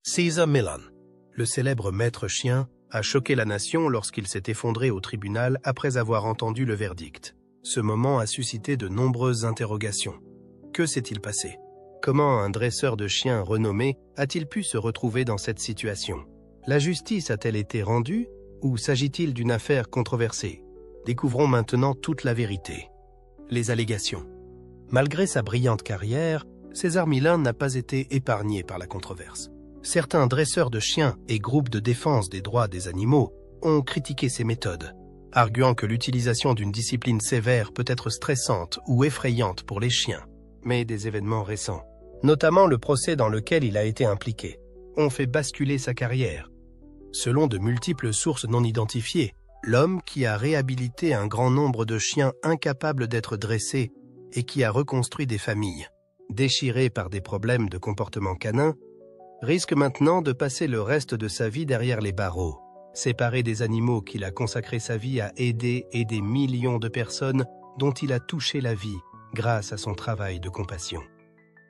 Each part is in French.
Cesar Millan, le célèbre maître chien, a choqué la nation lorsqu'il s'est effondré au tribunal après avoir entendu le verdict. Ce moment a suscité de nombreuses interrogations. Que s'est-il passé? Comment un dresseur de chiens renommé a-t-il pu se retrouver dans cette situation? La justice a-t-elle été rendue ou s'agit-il d'une affaire controversée? Découvrons maintenant toute la vérité. Les allégations. Malgré sa brillante carrière, Cesar Millan n'a pas été épargné par la controverse. Certains dresseurs de chiens et groupes de défense des droits des animaux ont critiqué ses méthodes, arguant que l'utilisation d'une discipline sévère peut être stressante ou effrayante pour les chiens. Mais des événements récents, notamment le procès dans lequel il a été impliqué, ont fait basculer sa carrière. Selon de multiples sources non identifiées, l'homme qui a réhabilité un grand nombre de chiens incapables d'être dressés et qui a reconstruit des familles, déchirées par des problèmes de comportement canin, risque maintenant de passer le reste de sa vie derrière les barreaux, séparé des animaux qu'il a consacré sa vie à aider et des millions de personnes dont il a touché la vie grâce à son travail de compassion.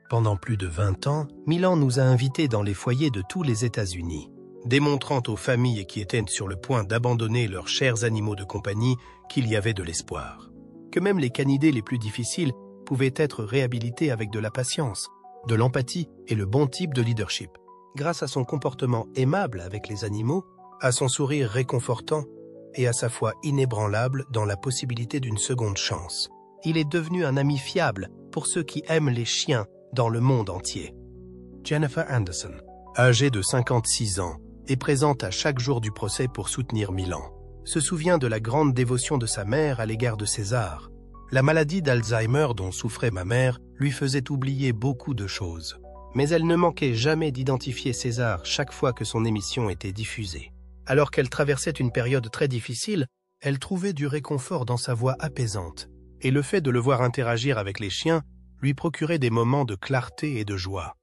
Pendant plus de 20 ans, Millan nous a invités dans les foyers de tous les États-Unis, démontrant aux familles qui étaient sur le point d'abandonner leurs chers animaux de compagnie qu'il y avait de l'espoir, que même les canidés les plus difficiles pouvaient être réhabilités avec de la patience, de l'empathie et le bon type de leadership. Grâce à son comportement aimable avec les animaux, à son sourire réconfortant et à sa foi inébranlable dans la possibilité d'une seconde chance, il est devenu un ami fiable pour ceux qui aiment les chiens dans le monde entier. Jennifer Anderson, âgée de 56 ans, est présente à chaque jour du procès pour soutenir Millan. Se souvient de la grande dévotion de sa mère à l'égard de César. La maladie d'Alzheimer dont souffrait ma mère lui faisait oublier beaucoup de choses. Mais elle ne manquait jamais d'identifier César chaque fois que son émission était diffusée. Alors qu'elle traversait une période très difficile, elle trouvait du réconfort dans sa voix apaisante, et le fait de le voir interagir avec les chiens lui procurait des moments de clarté et de joie.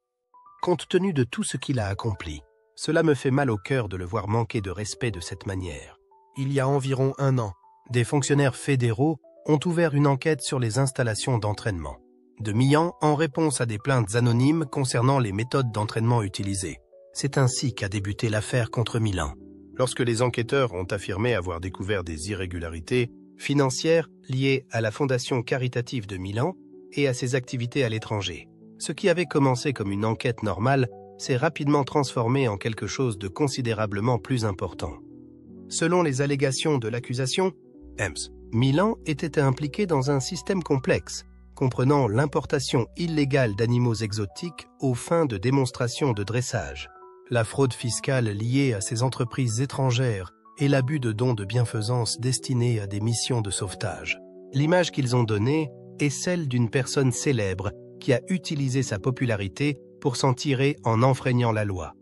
Compte tenu de tout ce qu'il a accompli, cela me fait mal au cœur de le voir manquer de respect de cette manière. Il y a environ 1 an, des fonctionnaires fédéraux ont ouvert une enquête sur les installations d'entraînement de Millan en réponse à des plaintes anonymes concernant les méthodes d'entraînement utilisées. C'est ainsi qu'a débuté l'affaire contre Millan. Lorsque les enquêteurs ont affirmé avoir découvert des irrégularités financières liées à la fondation caritative de Millan et à ses activités à l'étranger. Ce qui avait commencé comme une enquête normale s'est rapidement transformé en quelque chose de considérablement plus important. Selon les allégations de l'accusation, Millan était impliqué dans un système complexe, comprenant l'importation illégale d'animaux exotiques aux fins de démonstration de dressage, la fraude fiscale liée à ces entreprises étrangères et l'abus de dons de bienfaisance destinés à des missions de sauvetage. L'image qu'ils ont donnée est celle d'une personne célèbre qui a utilisé sa popularité pour s'en tirer en enfreignant la loi.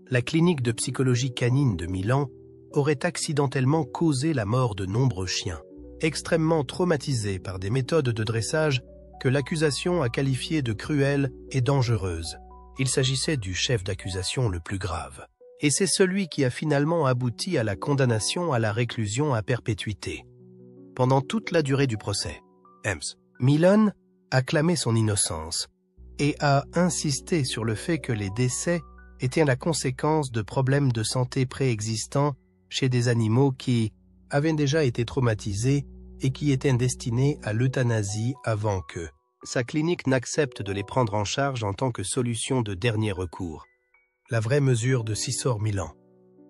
La clinique de psychologie canine de Millan aurait accidentellement causé la mort de nombreux chiens, extrêmement traumatisés par des méthodes de dressage que l'accusation a qualifiées de cruelles et dangereuses. Il s'agissait du chef d'accusation le plus grave. Et c'est celui qui a finalement abouti à la condamnation à la réclusion à perpétuité. Pendant toute la durée du procès, Millan a clamé son innocence et a insisté sur le fait que les décès étaient la conséquence de problèmes de santé préexistants chez des animaux qui avaient déjà été traumatisés et qui étaient destinés à l'euthanasie avant que sa clinique n'accepte de les prendre en charge en tant que solution de dernier recours. La vraie mesure de Cesar Millan.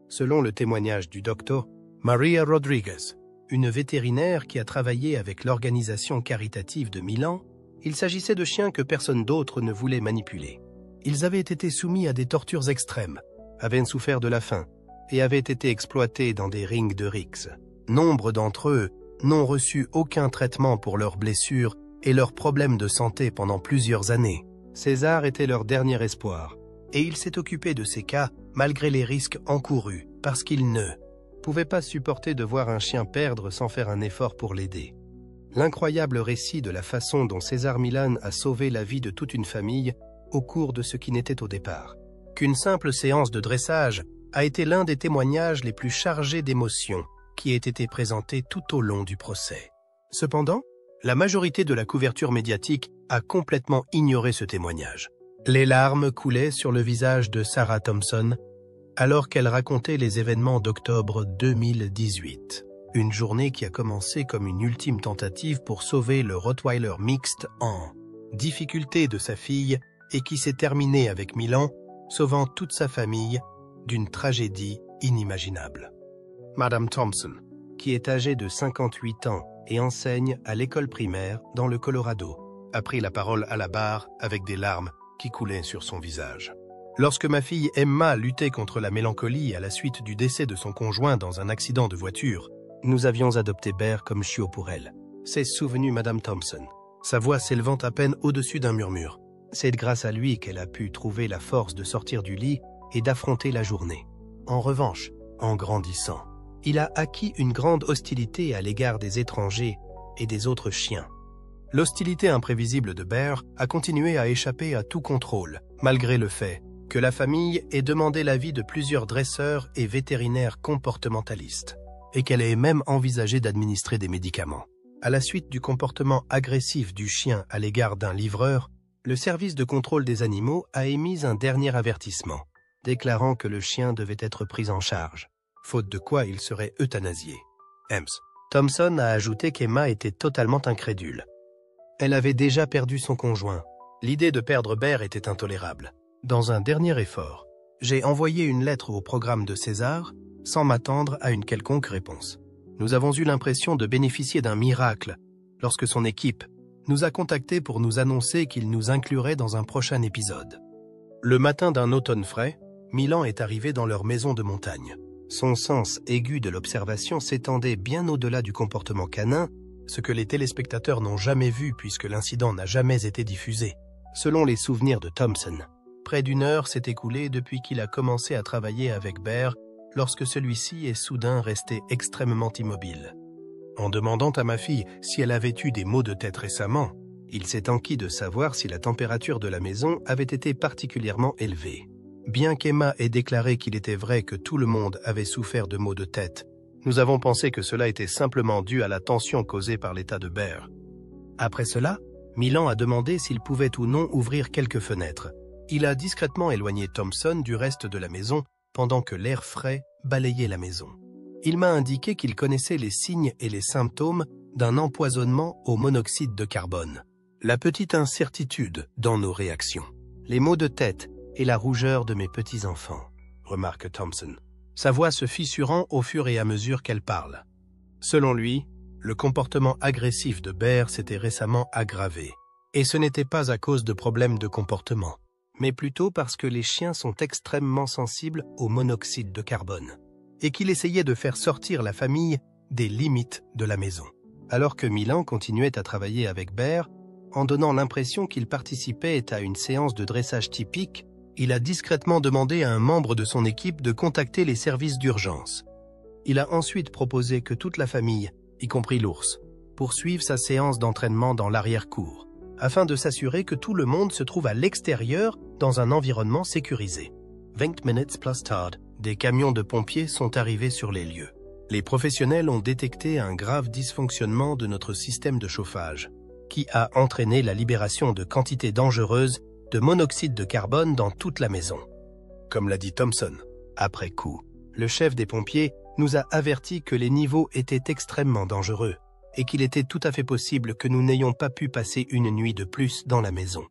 Selon le témoignage du docteur Maria Rodriguez, une vétérinaire qui a travaillé avec l'organisation caritative de Millan, il s'agissait de chiens que personne d'autre ne voulait manipuler. Ils avaient été soumis à des tortures extrêmes, avaient souffert de la faim et avaient été exploités dans des rings de rixe. Nombre d'entre eux n'ont reçu aucun traitement pour leurs blessures et leurs problèmes de santé pendant plusieurs années. César était leur dernier espoir, et il s'est occupé de ces cas malgré les risques encourus, parce qu'il ne pouvait pas supporter de voir un chien perdre sans faire un effort pour l'aider. L'incroyable récit de la façon dont Cesar Millan a sauvé la vie de toute une famille au cours de ce qui n'était au départ qu'une simple séance de dressage a été l'un des témoignages les plus chargés d'émotions qui ait été présenté tout au long du procès. Cependant, la majorité de la couverture médiatique a complètement ignoré ce témoignage. Les larmes coulaient sur le visage de Sarah Thompson alors qu'elle racontait les événements d'octobre 2018. Une journée qui a commencé comme une ultime tentative pour sauver le Rottweiler mixte en difficulté de sa fille et qui s'est terminée avec Milan, sauvant toute sa famille d'une tragédie inimaginable. Madame Thompson, qui est âgée de 58 ans et enseigne à l'école primaire dans le Colorado, a pris la parole à la barre avec des larmes qui coulaient sur son visage. Lorsque ma fille Emma luttait contre la mélancolie à la suite du décès de son conjoint dans un accident de voiture, nous avions adopté Bear comme chiot pour elle. S'est souvenue Madame Thompson, sa voix s'élevant à peine au-dessus d'un murmure. C'est grâce à lui qu'elle a pu trouver la force de sortir du lit et d'affronter la journée. En revanche, en grandissant, il a acquis une grande hostilité à l'égard des étrangers et des autres chiens. L'hostilité imprévisible de Bear a continué à échapper à tout contrôle, malgré le fait que la famille ait demandé l'avis de plusieurs dresseurs et vétérinaires comportementalistes, et qu'elle ait même envisagé d'administrer des médicaments. À la suite du comportement agressif du chien à l'égard d'un livreur, le service de contrôle des animaux a émis un dernier avertissement, déclarant que le chien devait être pris en charge, faute de quoi il serait euthanasié. Thompson a ajouté qu'Emma était totalement incrédule. Elle avait déjà perdu son conjoint. L'idée de perdre Bear était intolérable. Dans un dernier effort, j'ai envoyé une lettre au programme de César sans m'attendre à une quelconque réponse. Nous avons eu l'impression de bénéficier d'un miracle lorsque son équipe nous a contactés pour nous annoncer qu'il nous inclurait dans un prochain épisode. Le matin d'un automne frais, Milan est arrivé dans leur maison de montagne. Son sens aigu de l'observation s'étendait bien au-delà du comportement canin, ce que les téléspectateurs n'ont jamais vu puisque l'incident n'a jamais été diffusé. Selon les souvenirs de Thompson, près d'1 heure s'est écoulée depuis qu'il a commencé à travailler avec Bear lorsque celui-ci est soudain resté extrêmement immobile. En demandant à ma fille si elle avait eu des maux de tête récemment, il s'est enquis de savoir si la température de la maison avait été particulièrement élevée. Bien qu'Emma ait déclaré qu'il était vrai que tout le monde avait souffert de maux de tête, nous avons pensé que cela était simplement dû à la tension causée par l'état de Bear. Après cela, Milan a demandé s'il pouvait ou non ouvrir quelques fenêtres. Il a discrètement éloigné Thompson du reste de la maison pendant que l'air frais balayait la maison. Il m'a indiqué qu'il connaissait les signes et les symptômes d'un empoisonnement au monoxyde de carbone. La petite incertitude dans nos réactions, les maux de tête et la rougeur de mes petits-enfants, remarque Thompson, sa voix se fissurant au fur et à mesure qu'elle parle. Selon lui, le comportement agressif de Bear s'était récemment aggravé, et ce n'était pas à cause de problèmes de comportement, mais plutôt parce que les chiens sont extrêmement sensibles au monoxyde de carbone, et qu'il essayait de faire sortir la famille des limites de la maison. Alors que Milan continuait à travailler avec Bear, en donnant l'impression qu'il participait à une séance de dressage typique, il a discrètement demandé à un membre de son équipe de contacter les services d'urgence. Il a ensuite proposé que toute la famille, y compris l'ours, poursuive sa séance d'entraînement dans l'arrière-cour, afin de s'assurer que tout le monde se trouve à l'extérieur dans un environnement sécurisé. 20 minutes plus tard, des camions de pompiers sont arrivés sur les lieux. Les professionnels ont détecté un grave dysfonctionnement de notre système de chauffage, qui a entraîné la libération de quantités dangereuses de monoxyde de carbone dans toute la maison. Comme l'a dit Thompson, après coup, le chef des pompiers nous a averti que les niveaux étaient extrêmement dangereux et qu'il était tout à fait possible que nous n'ayons pas pu passer une nuit de plus dans la maison.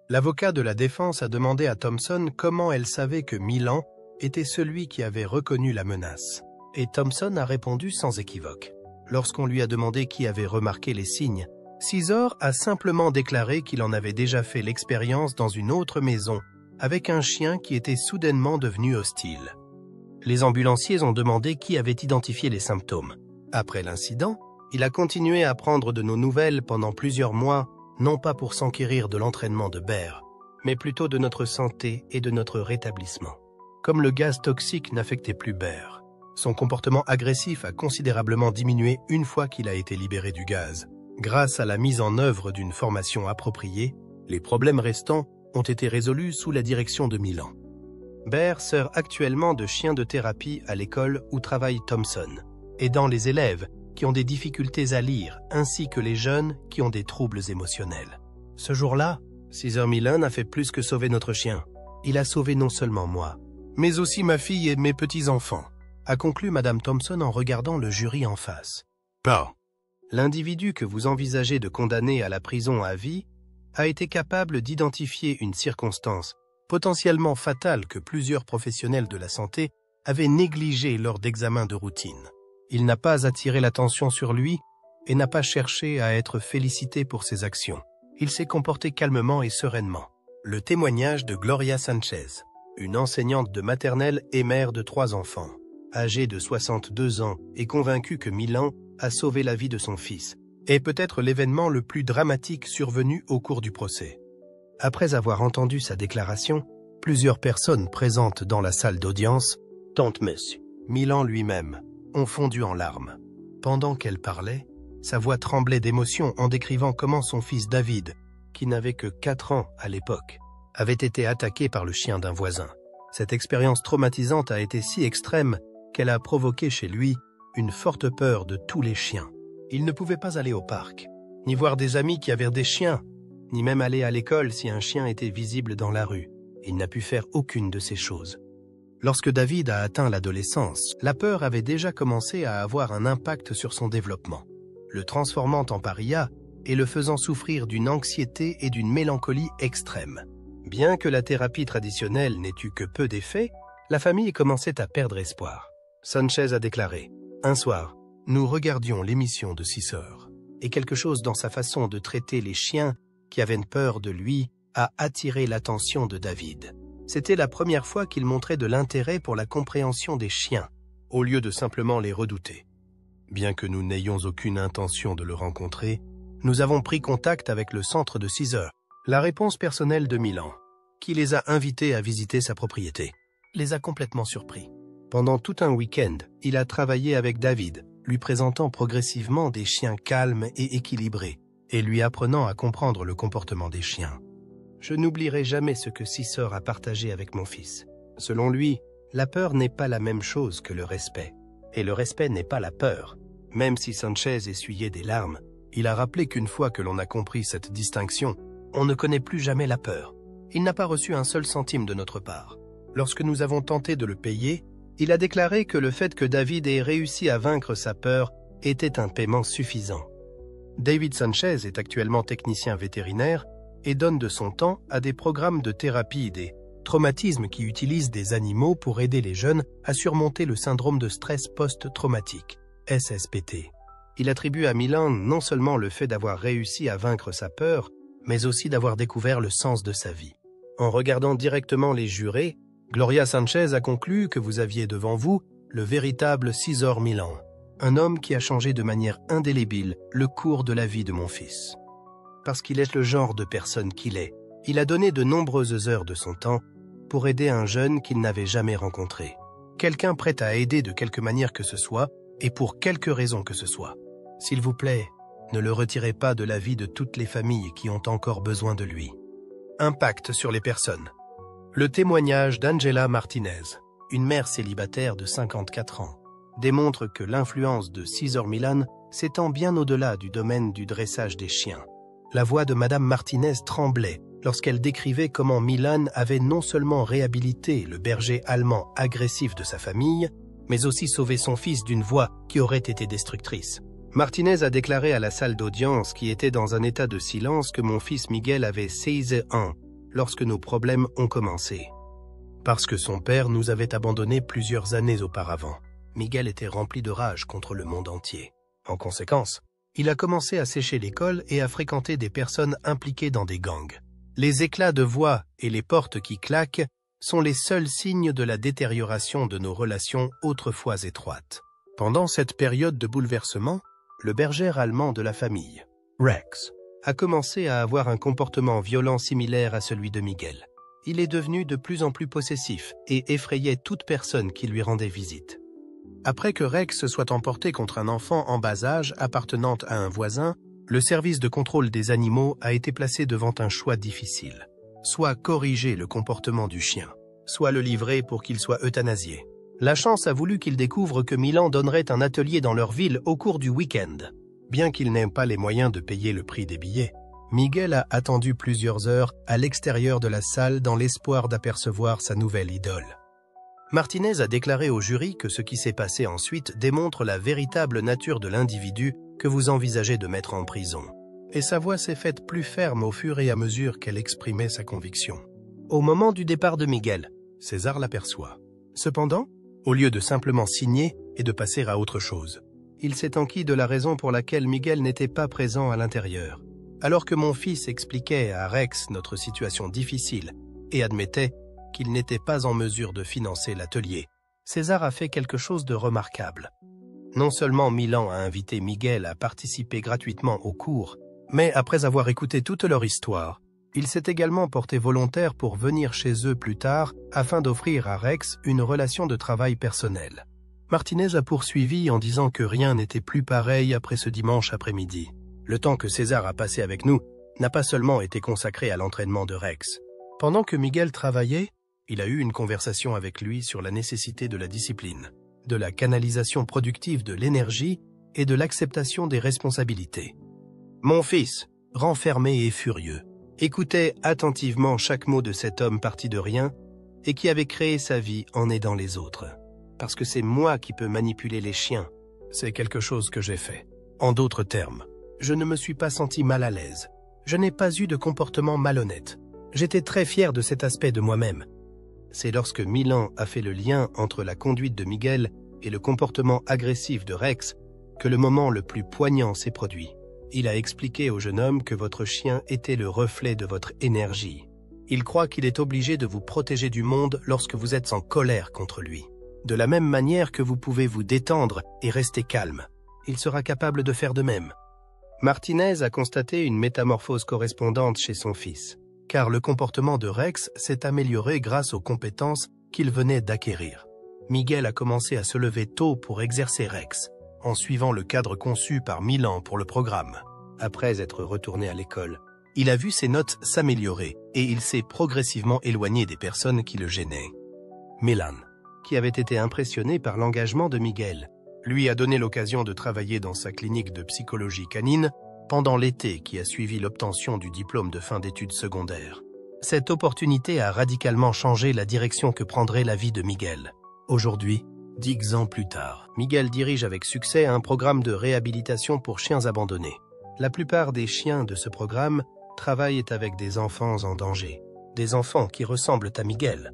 L'avocat de la défense a demandé à Thompson comment elle savait que Milan était celui qui avait reconnu la menace. Et Thompson a répondu sans équivoque. Lorsqu'on lui a demandé qui avait remarqué les signes, César a simplement déclaré qu'il en avait déjà fait l'expérience dans une autre maison avec un chien qui était soudainement devenu hostile. Les ambulanciers ont demandé qui avait identifié les symptômes. Après l'incident, il a continué à prendre de nos nouvelles pendant plusieurs mois, non pas pour s'enquérir de l'entraînement de Bear, mais plutôt de notre santé et de notre rétablissement. Comme le gaz toxique n'affectait plus Bear, son comportement agressif a considérablement diminué une fois qu'il a été libéré du gaz. Grâce à la mise en œuvre d'une formation appropriée, les problèmes restants ont été résolus sous la direction de Milan. Bear sert actuellement de chien de thérapie à l'école où travaille Thompson, aidant les élèves qui ont des difficultés à lire ainsi que les jeunes qui ont des troubles émotionnels. Ce jour-là, Caesar Milan a fait plus que sauver notre chien. Il a sauvé non seulement moi, mais aussi ma fille et mes petits-enfants, a conclu Madame Thompson en regardant le jury en face. Pas. L'individu que vous envisagez de condamner à la prison à vie a été capable d'identifier une circonstance potentiellement fatale que plusieurs professionnels de la santé avaient négligée lors d'examens de routine. Il n'a pas attiré l'attention sur lui et n'a pas cherché à être félicité pour ses actions. Il s'est comporté calmement et sereinement. Le témoignage de Gloria Sanchez, une enseignante de maternelle et mère de 3 enfants, âgée de 62 ans et convaincue que Milan a sauvé la vie de son fils, est peut-être l'événement le plus dramatique survenu au cours du procès. Après avoir entendu sa déclaration, plusieurs personnes présentes dans la salle d'audience, dont Monsieur Milan lui-même, ont fondu en larmes. Pendant qu'elle parlait, sa voix tremblait d'émotion en décrivant comment son fils David, qui n'avait que 4 ans à l'époque, avait été attaqué par le chien d'un voisin. Cette expérience traumatisante a été si extrême qu'elle a provoqué chez lui une forte peur de tous les chiens. Il ne pouvait pas aller au parc, ni voir des amis qui avaient des chiens, ni même aller à l'école si un chien était visible dans la rue. Il n'a pu faire aucune de ces choses. Lorsque David a atteint l'adolescence, la peur avait déjà commencé à avoir un impact sur son développement, le transformant en paria et le faisant souffrir d'une anxiété et d'une mélancolie extrême. Bien que la thérapie traditionnelle n'ait eu que peu d'effets, la famille commençait à perdre espoir. Sanchez a déclaré « Un soir, nous regardions l'émission de 6 heures, et quelque chose dans sa façon de traiter les chiens qui avaient peur de lui a attiré l'attention de David. C'était la première fois qu'il montrait de l'intérêt pour la compréhension des chiens, au lieu de simplement les redouter. Bien que nous n'ayons aucune intention de le rencontrer, nous avons pris contact avec le centre de 6 heures. La réponse personnelle de Milan, qui les a invités à visiter sa propriété, les a complètement surpris. Pendant tout un week-end, il a travaillé avec David, lui présentant progressivement des chiens calmes et équilibrés, et lui apprenant à comprendre le comportement des chiens. Je n'oublierai jamais ce que Caesar a partagé avec mon fils. Selon lui, la peur n'est pas la même chose que le respect. Et le respect n'est pas la peur. Même si Sanchez essuyait des larmes, il a rappelé qu'une fois que l'on a compris cette distinction, on ne connaît plus jamais la peur. Il n'a pas reçu un seul centime de notre part. Lorsque nous avons tenté de le payer, il a déclaré que le fait que David ait réussi à vaincre sa peur était un paiement suffisant. David Sanchez est actuellement technicien vétérinaire et donne de son temps à des programmes de thérapie des traumatismes qui utilisent des animaux pour aider les jeunes à surmonter le syndrome de stress post-traumatique, SSPT. Il attribue à Milan non seulement le fait d'avoir réussi à vaincre sa peur, mais aussi d'avoir découvert le sens de sa vie. En regardant directement les jurés, Gloria Sanchez a conclu que vous aviez devant vous le véritable Caesar Milan, un homme qui a changé de manière indélébile le cours de la vie de mon fils. Parce qu'il est le genre de personne qu'il est, il a donné de nombreuses heures de son temps pour aider un jeune qu'il n'avait jamais rencontré. Quelqu'un prêt à aider de quelque manière que ce soit et pour quelque raison que ce soit. S'il vous plaît, ne le retirez pas de la vie de toutes les familles qui ont encore besoin de lui. Impact sur les personnes. Le témoignage d'Angela Martinez, une mère célibataire de 54 ans, démontre que l'influence de Caesar Milan s'étend bien au-delà du domaine du dressage des chiens. La voix de Madame Martinez tremblait lorsqu'elle décrivait comment Milan avait non seulement réhabilité le berger allemand agressif de sa famille, mais aussi sauvé son fils d'une voix qui aurait été destructrice. Martinez a déclaré à la salle d'audience qui était dans un état de silence que mon fils Miguel avait 16 ans lorsque nos problèmes ont commencé. Parce que son père nous avait abandonnés plusieurs années auparavant, Miguel était rempli de rage contre le monde entier. En conséquence, il a commencé à sécher l'école et à fréquenter des personnes impliquées dans des gangs. Les éclats de voix et les portes qui claquent sont les seuls signes de la détérioration de nos relations autrefois étroites. Pendant cette période de bouleversement, le berger allemand de la famille, Rex, a commencé à avoir un comportement violent similaire à celui de Miguel. Il est devenu de plus en plus possessif et effrayait toute personne qui lui rendait visite. Après que Rex se soit emporté contre un enfant en bas âge appartenant à un voisin, le service de contrôle des animaux a été placé devant un choix difficile. Soit corriger le comportement du chien, soit le livrer pour qu'il soit euthanasié. La chance a voulu qu'il découvre que Milan donnerait un atelier dans leur ville au cours du week-end. Bien qu'il n'ait pas les moyens de payer le prix des billets, Miguel a attendu plusieurs heures à l'extérieur de la salle dans l'espoir d'apercevoir sa nouvelle idole. Martinez a déclaré au jury que ce qui s'est passé ensuite démontre la véritable nature de l'individu que vous envisagez de mettre en prison. Et sa voix s'est faite plus ferme au fur et à mesure qu'elle exprimait sa conviction. Au moment du départ de Miguel, César l'aperçoit. Cependant, au lieu de simplement signer et de passer à autre chose, il s'est enquis de la raison pour laquelle Miguel n'était pas présent à l'intérieur. Alors que mon fils expliquait à Rex notre situation difficile et admettait qu'il n'était pas en mesure de financer l'atelier, César a fait quelque chose de remarquable. Non seulement Milan a invité Miguel à participer gratuitement au cours, mais après avoir écouté toute leur histoire, il s'est également porté volontaire pour venir chez eux plus tard afin d'offrir à Rex une relation de travail personnelle. Martinez a poursuivi en disant que rien n'était plus pareil après ce dimanche après-midi. Le temps que César a passé avec nous n'a pas seulement été consacré à l'entraînement de Rex. Pendant que Miguel travaillait, il a eu une conversation avec lui sur la nécessité de la discipline, de la canalisation productive de l'énergie et de l'acceptation des responsabilités. Mon fils, renfermé et furieux, écoutait attentivement chaque mot de cet homme parti de rien et qui avait créé sa vie en aidant les autres. Parce que c'est moi qui peux manipuler les chiens. C'est quelque chose que j'ai fait. En d'autres termes, je ne me suis pas senti mal à l'aise. Je n'ai pas eu de comportement malhonnête. J'étais très fier de cet aspect de moi-même. C'est lorsque Milan a fait le lien entre la conduite de Miguel et le comportement agressif de Rex que le moment le plus poignant s'est produit. Il a expliqué au jeune homme que votre chien était le reflet de votre énergie. Il croit qu'il est obligé de vous protéger du monde lorsque vous êtes en colère contre lui. De la même manière que vous pouvez vous détendre et rester calme, il sera capable de faire de même. Martinez a constaté une métamorphose correspondante chez son fils, car le comportement de Rex s'est amélioré grâce aux compétences qu'il venait d'acquérir. Miguel a commencé à se lever tôt pour exercer Rex, en suivant le cadre conçu par Milan pour le programme. Après être retourné à l'école, il a vu ses notes s'améliorer et il s'est progressivement éloigné des personnes qui le gênaient. Milan, qui avait été impressionné par l'engagement de Miguel, lui a donné l'occasion de travailler dans sa clinique de psychologie canine pendant l'été qui a suivi l'obtention du diplôme de fin d'études secondaires. Cette opportunité a radicalement changé la direction que prendrait la vie de Miguel. Aujourd'hui, 10 ans plus tard, Miguel dirige avec succès un programme de réhabilitation pour chiens abandonnés. La plupart des chiens de ce programme travaillent avec des enfants en danger, des enfants qui ressemblent à Miguel.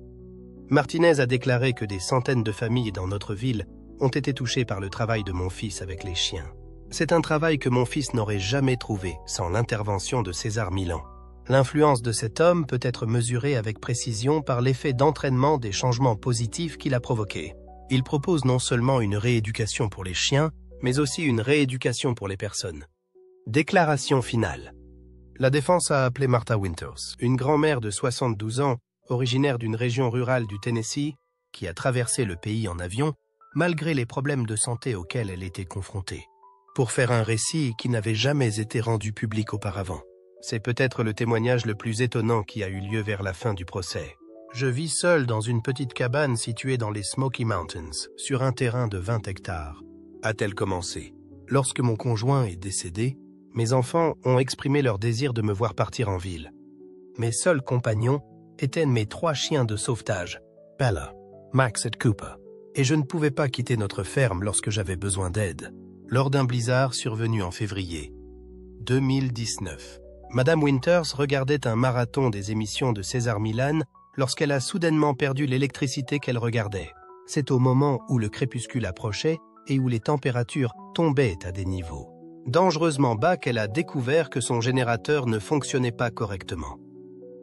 Martinez a déclaré que des centaines de familles dans notre ville ont été touchées par le travail de mon fils avec les chiens. C'est un travail que mon fils n'aurait jamais trouvé sans l'intervention de César Milan. L'influence de cet homme peut être mesurée avec précision par l'effet d'entraînement des changements positifs qu'il a provoqués. Il propose non seulement une rééducation pour les chiens, mais aussi une rééducation pour les personnes. Déclaration finale. La défense a appelé Martha Winters, une grand-mère de 72 ans, originaire d'une région rurale du Tennessee, qui a traversé le pays en avion, malgré les problèmes de santé auxquels elle était confrontée, pour faire un récit qui n'avait jamais été rendu public auparavant. C'est peut-être le témoignage le plus étonnant qui a eu lieu vers la fin du procès. Je vis seul dans une petite cabane située dans les Smoky Mountains, sur un terrain de 20 hectares. A-t-elle commencé? Lorsque mon conjoint est décédé, mes enfants ont exprimé leur désir de me voir partir en ville. Mes seuls compagnons étaient mes 3 chiens de sauvetage, Bella, Max et Cooper, et je ne pouvais pas quitter notre ferme lorsque j'avais besoin d'aide. Lors d'un blizzard survenu en février 2019, Madame Winters regardait un marathon des émissions de César Milan lorsqu'elle a soudainement perdu l'électricité qu'elle regardait. C'est au moment où le crépuscule approchait et où les températures tombaient à des niveaux dangereusement bas qu'elle a découvert que son générateur ne fonctionnait pas correctement.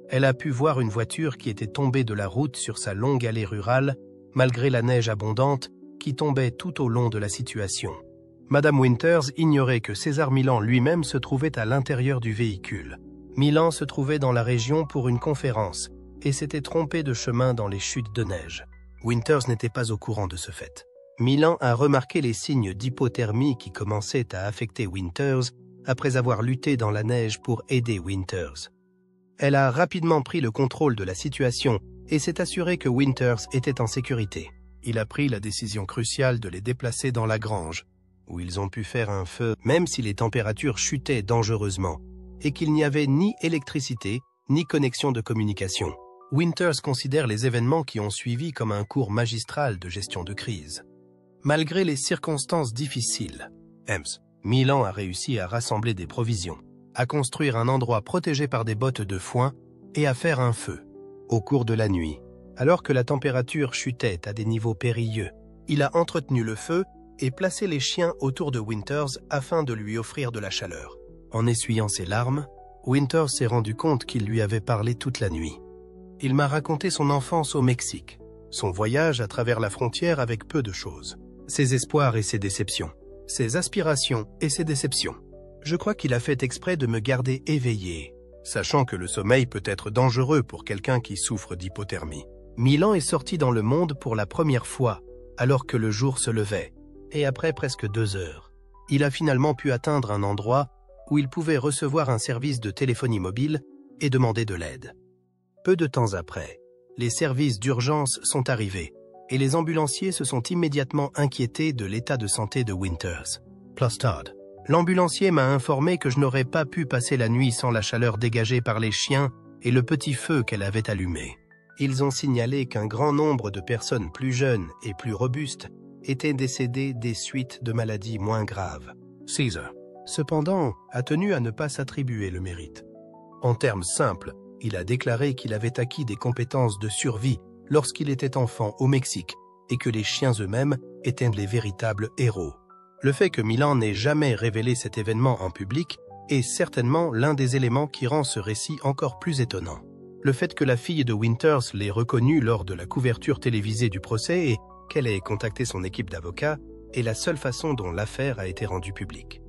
Elle a pu voir une voiture qui était tombée de la route sur sa longue allée rurale, malgré la neige abondante qui tombait tout au long de la situation. Madame Winters ignorait que César Milan lui-même se trouvait à l'intérieur du véhicule. Milan se trouvait dans la région pour une conférence et s'était trompé de chemin dans les chutes de neige. Winters n'était pas au courant de ce fait. Milan a remarqué les signes d'hypothermie qui commençaient à affecter Winters après avoir lutté dans la neige pour aider Winters. Elle a rapidement pris le contrôle de la situation et s'est assurée que Winters était en sécurité. Il a pris la décision cruciale de les déplacer dans la grange, où ils ont pu faire un feu même si les températures chutaient dangereusement et qu'il n'y avait ni électricité, ni connexion de communication. Winters considère les événements qui ont suivi comme un cours magistral de gestion de crise. Malgré les circonstances difficiles, Milan a réussi à rassembler des provisions, à construire un endroit protégé par des bottes de foin et à faire un feu. Au cours de la nuit, alors que la température chutait à des niveaux périlleux, il a entretenu le feu et placé les chiens autour de Winters afin de lui offrir de la chaleur. En essuyant ses larmes, Winters s'est rendu compte qu'il lui avait parlé toute la nuit. Il m'a raconté son enfance au Mexique, son voyage à travers la frontière avec peu de choses, ses espoirs et ses déceptions, ses aspirations et ses déceptions. Je crois qu'il a fait exprès de me garder éveillé, sachant que le sommeil peut être dangereux pour quelqu'un qui souffre d'hypothermie. Milan est sorti dans le monde pour la première fois, alors que le jour se levait, et après presque 2 heures. Il a finalement pu atteindre un endroit où il pouvait recevoir un service de téléphonie mobile et demander de l'aide. Peu de temps après, les services d'urgence sont arrivés et les ambulanciers se sont immédiatement inquiétés de l'état de santé de Winters. Plustard. L'ambulancier m'a informé que je n'aurais pas pu passer la nuit sans la chaleur dégagée par les chiens et le petit feu qu'elle avait allumé. Ils ont signalé qu'un grand nombre de personnes plus jeunes et plus robustes étaient décédées des suites de maladies moins graves. Caesar, cependant, a tenu à ne pas s'attribuer le mérite. En termes simples, il a déclaré qu'il avait acquis des compétences de survie lorsqu'il était enfant au Mexique et que les chiens eux-mêmes étaient les véritables héros. Le fait que Milan n'ait jamais révélé cet événement en public est certainement l'un des éléments qui rend ce récit encore plus étonnant. Le fait que la fille de Winters l'ait reconnu lors de la couverture télévisée du procès et qu'elle ait contacté son équipe d'avocats est la seule façon dont l'affaire a été rendue publique.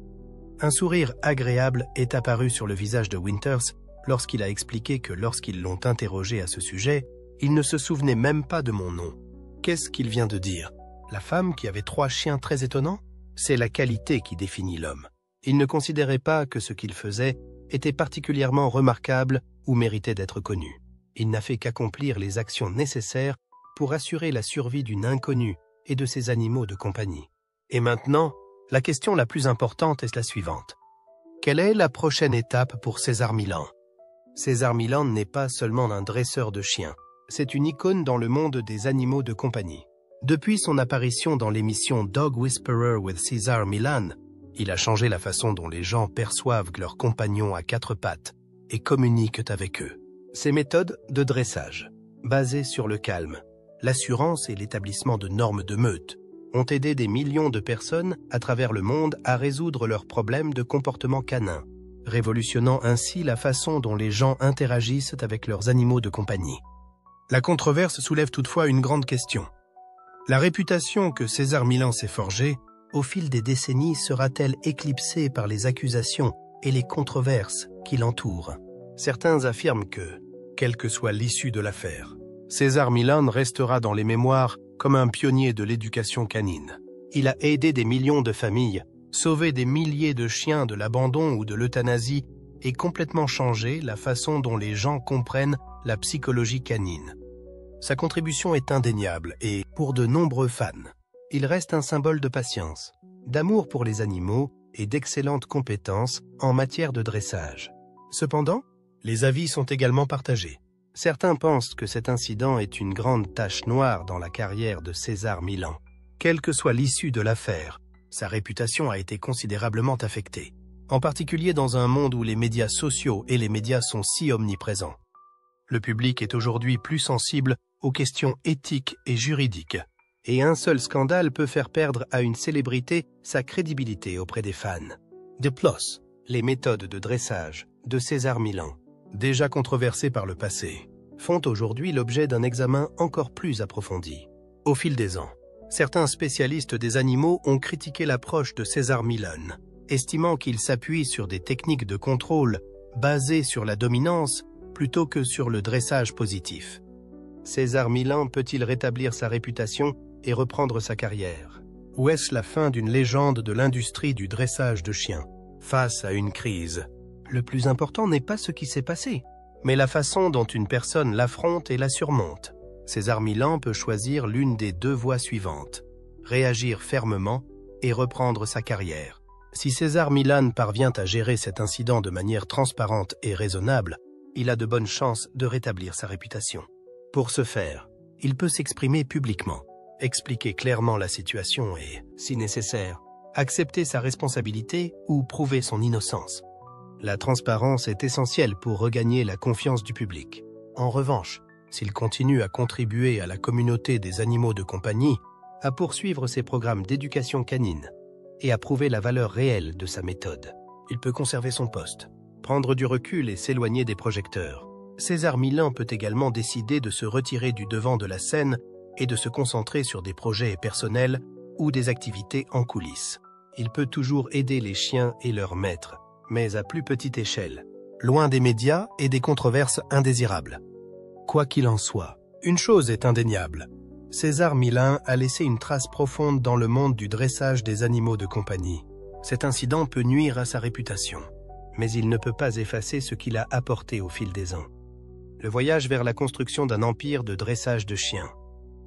Un sourire agréable est apparu sur le visage de Winters lorsqu'il a expliqué que lorsqu'ils l'ont interrogé à ce sujet, il ne se souvenait même pas de mon nom. Qu'est-ce qu'il vient de dire? La femme qui avait 3 chiens très étonnants? C'est la qualité qui définit l'homme. Il ne considérait pas que ce qu'il faisait était particulièrement remarquable ou méritait d'être connu. Il n'a fait qu'accomplir les actions nécessaires pour assurer la survie d'une inconnue et de ses animaux de compagnie. Et maintenant, la question la plus importante est la suivante. Quelle est la prochaine étape pour César Millan? César Millan n'est pas seulement un dresseur de chiens, c'est une icône dans le monde des animaux de compagnie. Depuis son apparition dans l'émission Dog Whisperer with César Millan, il a changé la façon dont les gens perçoivent leurs compagnons à 4 pattes et communiquent avec eux. Ses méthodes de dressage, basées sur le calme, l'assurance et l'établissement de normes de meute, ont aidé des millions de personnes à travers le monde à résoudre leurs problèmes de comportement canin, révolutionnant ainsi la façon dont les gens interagissent avec leurs animaux de compagnie. La controverse soulève toutefois une grande question. La réputation que César Millan s'est forgée, au fil des décennies, sera-t-elle éclipsée par les accusations et les controverses qui l'entourent? Certains affirment que, quelle que soit l'issue de l'affaire, César Millan restera dans les mémoires comme un pionnier de l'éducation canine. Il a aidé des millions de familles, sauvé des milliers de chiens de l'abandon ou de l'euthanasie et complètement changé la façon dont les gens comprennent la psychologie canine. Sa contribution est indéniable et, pour de nombreux fans, il reste un symbole de patience, d'amour pour les animaux et d'excellentes compétences en matière de dressage. Cependant, les avis sont également partagés. Certains pensent que cet incident est une grande tache noire dans la carrière de César Millan. Quelle que soit l'issue de l'affaire, sa réputation a été considérablement affectée, en particulier dans un monde où les médias sociaux et les médias sont si omniprésents. Le public est aujourd'hui plus sensible aux questions éthiques et juridiques, et un seul scandale peut faire perdre à une célébrité sa crédibilité auprès des fans. De plus, les méthodes de dressage de César Millan, déjà controversées par le passé, font aujourd'hui l'objet d'un examen encore plus approfondi. Au fil des ans, certains spécialistes des animaux ont critiqué l'approche de César Millan, estimant qu'il s'appuie sur des techniques de contrôle basées sur la dominance plutôt que sur le dressage positif. César Millan peut-il rétablir sa réputation et reprendre sa carrière? Ou est-ce la fin d'une légende de l'industrie du dressage de chiens? Face à une crise, le plus important n'est pas ce qui s'est passé, mais la façon dont une personne l'affronte et la surmonte. César Millan peut choisir l'une des 2 voies suivantes: réagir fermement et reprendre sa carrière. Si César Millan parvient à gérer cet incident de manière transparente et raisonnable, il a de bonnes chances de rétablir sa réputation. Pour ce faire, il peut s'exprimer publiquement, expliquer clairement la situation et, si nécessaire, accepter sa responsabilité ou prouver son innocence. La transparence est essentielle pour regagner la confiance du public. En revanche, s'il continue à contribuer à la communauté des animaux de compagnie, à poursuivre ses programmes d'éducation canine et à prouver la valeur réelle de sa méthode, il peut conserver son poste, prendre du recul et s'éloigner des projecteurs. César Millan peut également décider de se retirer du devant de la scène et de se concentrer sur des projets personnels ou des activités en coulisses. Il peut toujours aider les chiens et leurs maîtres, mais à plus petite échelle, loin des médias et des controverses indésirables. Quoi qu'il en soit, une chose est indéniable. César Millan a laissé une trace profonde dans le monde du dressage des animaux de compagnie. Cet incident peut nuire à sa réputation, mais il ne peut pas effacer ce qu'il a apporté au fil des ans. Le voyage vers la construction d'un empire de dressage de chiens.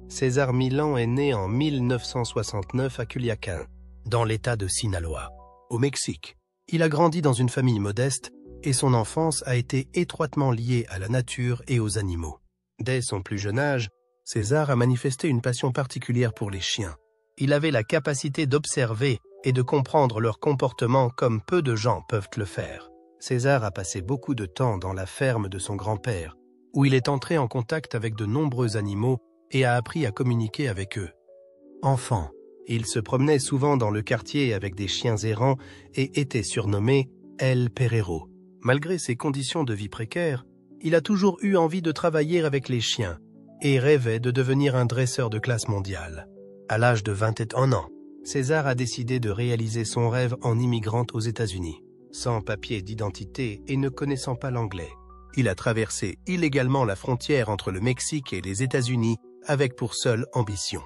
César Millan est né en 1969 à Culiacán, dans l'État de Sinaloa, au Mexique. Il a grandi dans une famille modeste et son enfance a été étroitement liée à la nature et aux animaux. Dès son plus jeune âge, César a manifesté une passion particulière pour les chiens. Il avait la capacité d'observer et de comprendre leur comportement comme peu de gens peuvent le faire. César a passé beaucoup de temps dans la ferme de son grand-père, où il est entré en contact avec de nombreux animaux et a appris à communiquer avec eux. Enfant, il se promenait souvent dans le quartier avec des chiens errants et était surnommé El Perrero. Malgré ses conditions de vie précaires, il a toujours eu envie de travailler avec les chiens et rêvait de devenir un dresseur de classe mondiale. À l'âge de 21 ans, César a décidé de réaliser son rêve en immigrant aux États-Unis. Sans papier d'identité et ne connaissant pas l'anglais, il a traversé illégalement la frontière entre le Mexique et les États-Unis avec pour seule ambition.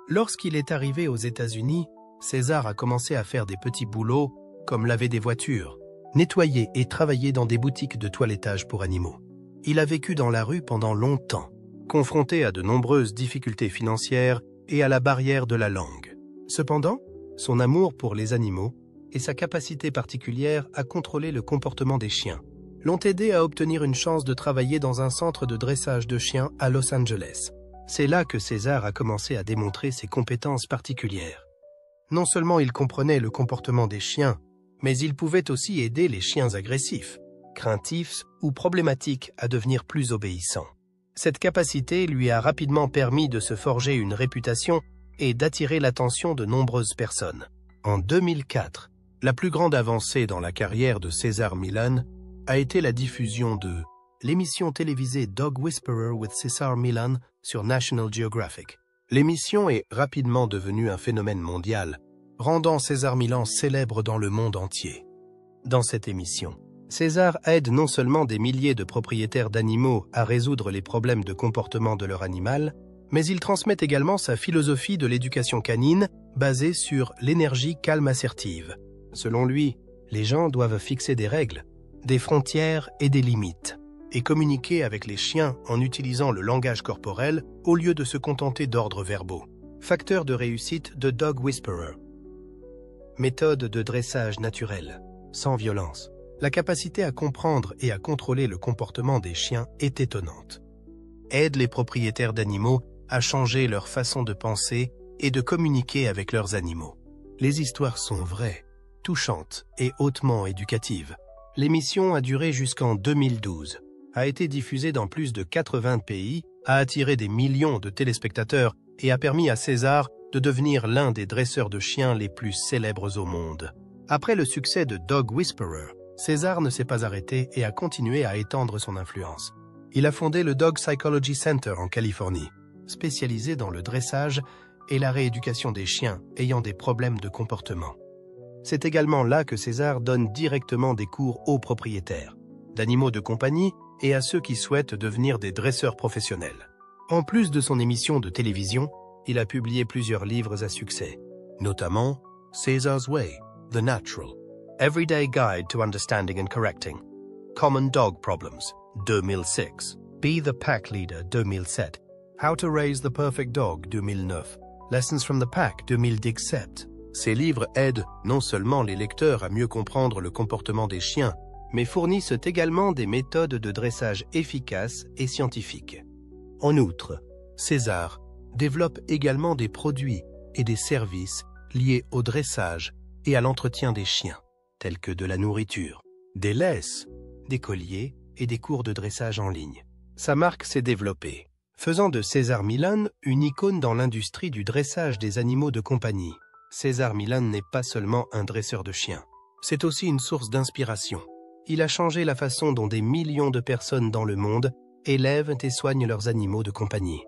Lorsqu'il est arrivé aux États-Unis, César a commencé à faire des petits boulots comme laver des voitures, nettoyer et travailler dans des boutiques de toilettage pour animaux. Il a vécu dans la rue pendant longtemps, confronté à de nombreuses difficultés financières et à la barrière de la langue. Cependant, son amour pour les animaux et sa capacité particulière à contrôler le comportement des chiens l'ont aidé à obtenir une chance de travailler dans un centre de dressage de chiens à Los Angeles. C'est là que César a commencé à démontrer ses compétences particulières. Non seulement il comprenait le comportement des chiens, mais il pouvait aussi aider les chiens agressifs, craintifs ou problématiques à devenir plus obéissants. Cette capacité lui a rapidement permis de se forger une réputation et d'attirer l'attention de nombreuses personnes. En 2004, la plus grande avancée dans la carrière de César Millan a été la diffusion de l'émission télévisée Dog Whisperer with César Millan sur National Geographic. L'émission est rapidement devenue un phénomène mondial, rendant César Millan célèbre dans le monde entier. Dans cette émission, César aide non seulement des milliers de propriétaires d'animaux à résoudre les problèmes de comportement de leur animal, mais il transmet également sa philosophie de l'éducation canine basée sur l'énergie calme assertive. Selon lui, les gens doivent fixer des règles, des frontières et des limites, et communiquer avec les chiens en utilisant le langage corporel au lieu de se contenter d'ordres verbaux. Facteur de réussite de Dog Whisperer. Méthode de dressage naturelle, sans violence. La capacité à comprendre et à contrôler le comportement des chiens est étonnante. Aide les propriétaires d'animaux à changer leur façon de penser et de communiquer avec leurs animaux. Les histoires sont vraies, touchantes et hautement éducatives. L'émission a duré jusqu'en 2012, a été diffusée dans plus de 80 pays, a attiré des millions de téléspectateurs et a permis à César de devenir l'un des dresseurs de chiens les plus célèbres au monde. Après le succès de Dog Whisperer, César ne s'est pas arrêté et a continué à étendre son influence. Il a fondé le Dog Psychology Center en Californie, spécialisé dans le dressage et la rééducation des chiens ayant des problèmes de comportement. C'est également là que César donne directement des cours aux propriétaires d'animaux de compagnie et à ceux qui souhaitent devenir des dresseurs professionnels. En plus de son émission de télévision, il a publié plusieurs livres à succès, notamment César's Way, The Natural, Everyday Guide to Understanding and Correcting, Common Dog Problems, 2006, Be the Pack Leader, 2007, How to Raise the Perfect Dog, 2009, Lessons from the Pack, 2017, Ces livres aident non seulement les lecteurs à mieux comprendre le comportement des chiens, mais fournissent également des méthodes de dressage efficaces et scientifiques. En outre, César développe également des produits et des services liés au dressage et à l'entretien des chiens, tels que de la nourriture, des laisses, des colliers et des cours de dressage en ligne. Sa marque s'est développée, faisant de César Millan une icône dans l'industrie du dressage des animaux de compagnie. César Millan n'est pas seulement un dresseur de chiens, c'est aussi une source d'inspiration. Il a changé la façon dont des millions de personnes dans le monde élèvent et soignent leurs animaux de compagnie.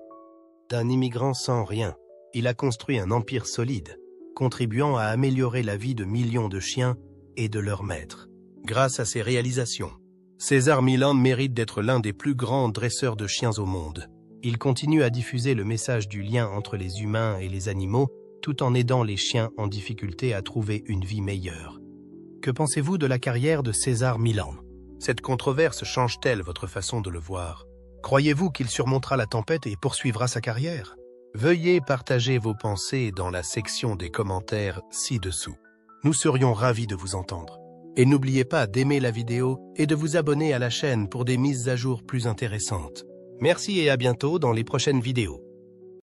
D'un immigrant sans rien, il a construit un empire solide, contribuant à améliorer la vie de millions de chiens et de leurs maîtres. Grâce à ses réalisations, César Millan mérite d'être l'un des plus grands dresseurs de chiens au monde. Il continue à diffuser le message du lien entre les humains et les animaux, tout en aidant les chiens en difficulté à trouver une vie meilleure. Que pensez-vous de la carrière de César Millan? Cette controverse change-t-elle votre façon de le voir? Croyez-vous qu'il surmontera la tempête et poursuivra sa carrière? Veuillez partager vos pensées dans la section des commentaires ci-dessous. Nous serions ravis de vous entendre. Et n'oubliez pas d'aimer la vidéo et de vous abonner à la chaîne pour des mises à jour plus intéressantes. Merci et à bientôt dans les prochaines vidéos.